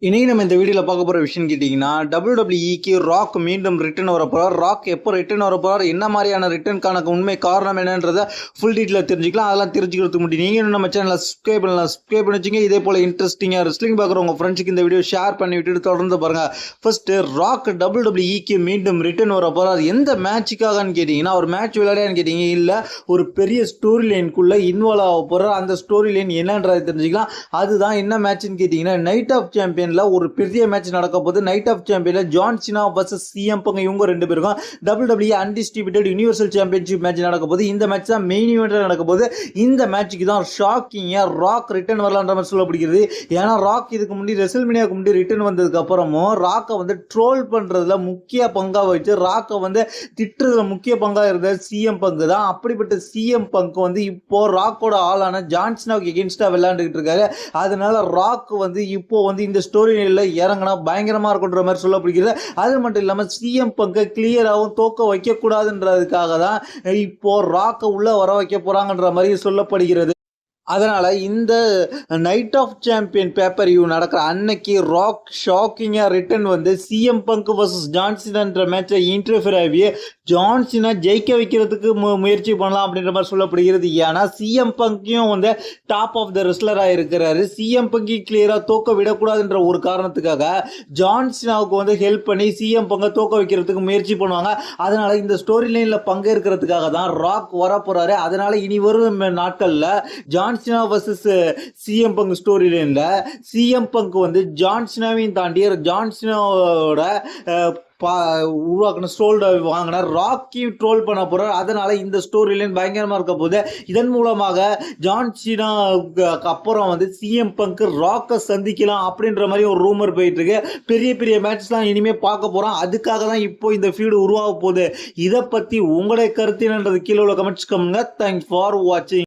இன்னைக்கு நம்ம இந்த வீடியோல பார்க்க போற விஷயம் கேட்டீங்கன்னா WWE ராக் மீண்டும் ரிட்டர்ன் வர போறார். ராக் எப்போ ரிட்டர்ன் வர போறார், என்ன மாதிரியான ரிட்டர்னுக்கான உண்மை காரணம் என்னன்றத ஃபுல் டீட்டெயில் தெரிஞ்சுக்கலாம். அதெல்லாம் தெரிஞ்சுக்கிறதுக்கு முன்னாடி நீங்க நம்ம சேனலை சப்ஸ்கிரைப் பண்ணி வச்சுங்க. இதே போல இன்ட்ரெஸ்டிங்கா ரெஸ்லிங் பார்க்குற உங்க ஃப்ரெண்ட்ஸுக்கு இந்த வீடியோ ஷேர் பண்ணி விட்டுட்டு தொடர்ந்து பாருங்க. ஃபர்ஸ்ட் ராக் WWE மீண்டும் ரிட்டர்ன் வர போறார். எந்த மேட்சுக்காகன்னு கேட்டீங்கன்னா ஒரு மேட்ச் விளையாடியான்னு கேட்டீங்க இல்ல ஒரு பெரிய ஸ்டோரி லைனுக்குள்ள இன்வால்வ் ஆக போறார். அந்த ஸ்டோரி லைன் என்னன்றதை தெரிஞ்சுக்கலாம். அதுதான் என்ன மேட்ச்னு கேட்டீங்கன்னா நைட் ஆஃப் சாம்பியன் ஒரு பெரிய மேட்ச் நடக்க போகுது. நைட் ஆஃப் சாம்பியன்ல John Cena vs CM Punk இவங்க ரெண்டு பேருக்கும் WWE undisputed universal championship match நடக்க போகுது. இந்த மேட்ச் தான் மெயின் ஈவென்ட்ல நடக்க போகுது. இந்த மேட்ச்சுக்கு தான் ஷாக்கிங்கா ராக் ரிட்டர்ன் வரலான்ற மாதிரி சொல்லப்படுகிறது. ஏன்னா ராக் இதுக்கு முன்னாடி ரெசல்மேனியாக்கு முன்னாடி ரிட்டர்ன் வந்ததுக்கு அப்புறமும் ராக்கை வந்து ட்ரோல் பண்றதுல முக்கிய பங்கா வச்சு ராக்கை வந்து திட்டுறதுல முக்கிய பங்கா இருந்த சிஎம் பங்க் தான். அப்படிப்பட்ட சிஎம் பங்க் வந்து இப்போ ராக்கோட ஆளான ஜான் சினாவுக்கு எகென்ஸ்டா விளையாண்டுட்டு இருக்காரு. அதனால ராக் வந்து இப்போ வந்து இந்த ஸ்டோரி இறங்கினா பயங்கரமா இருக்குன்ற மாதிரி சொல்லப்படுகிறது. அது மட்டும் இல்லாம சிஎம் பங்க கிளியராகவும் தோக்க வைக்க கூடாதுன்றதுக்காக தான் இப்போ ராக்க உள்ள வர வைக்க போறாங்கன்ற மாதிரி சொல்லப்படுகிறது. அதனால் இந்த Night of Champion pay-per-view நடக்கிற அன்னைக்கு ராக் ஷாக்கிங்காக ரிட்டர்ன் வந்து சிஎம் பங்க் வர்சஸ் ஜான்சினான்ற மேட்சை இன்டர்ஃபியர் ஆகி ஜான்சினா ஜெயிக்க வைக்கிறதுக்கு முயற்சி பண்ணலாம் அப்படின்ற மாதிரி சொல்லப்படுகிறது. ஏன்னா சிஎம் பங்கையும் வந்து டாப் ஆஃப் த ரெஸ்லராக இருக்கிறாரு. சிஎம் பங்கி கிளியராக தோக்க விடக்கூடாதுன்ற ஒரு காரணத்துக்காக ஜான்சினாவுக்கு வந்து ஹெல்ப் பண்ணி சிஎம் பங்கை தோக்க வைக்கிறதுக்கு முயற்சி பண்ணுவாங்க. அதனால இந்த ஸ்டோரி லைனில் பங்கேற்கிறதுக்காக தான் ராக் வர போறாரு. அதனால இனி வரும் நாட்களில் John Cena vs CM Punk story லைன்ல சிஎம் பங்க் வந்து ஜான் சினாவையும் தாண்டி ஜான் சினாவோட உருவாக்கின ஸ்டோல் வாங்கின ராக்கையும் ட்ரோல் பண்ண போறார். அதனால இந்த ஸ்டோரி லைன் பயங்கரமா இருக்க போது. இதன் மூலமாக ஜான் சினாவுக்கு அப்புறம் வந்து சிஎம் பங்க் ராக்கை சந்திக்கலாம் அப்படின்ற மாதிரி ஒரு ரூமர் போயிட்டு இருக்கு. பெரிய பெரிய மேட்ச்லாம் இனிமே பார்க்க போறோம். அதுக்காக தான் இப்போ இந்த ஃபீடு உருவாக போகுது. இதை பத்தி உங்களுடைய கருத்து என்னன்றது கீழே உள்ள கமெண்ட்ஸ் கமெண்ட்ங்க. தேங்க்ஸ் ஃபார் வாட்சிங்.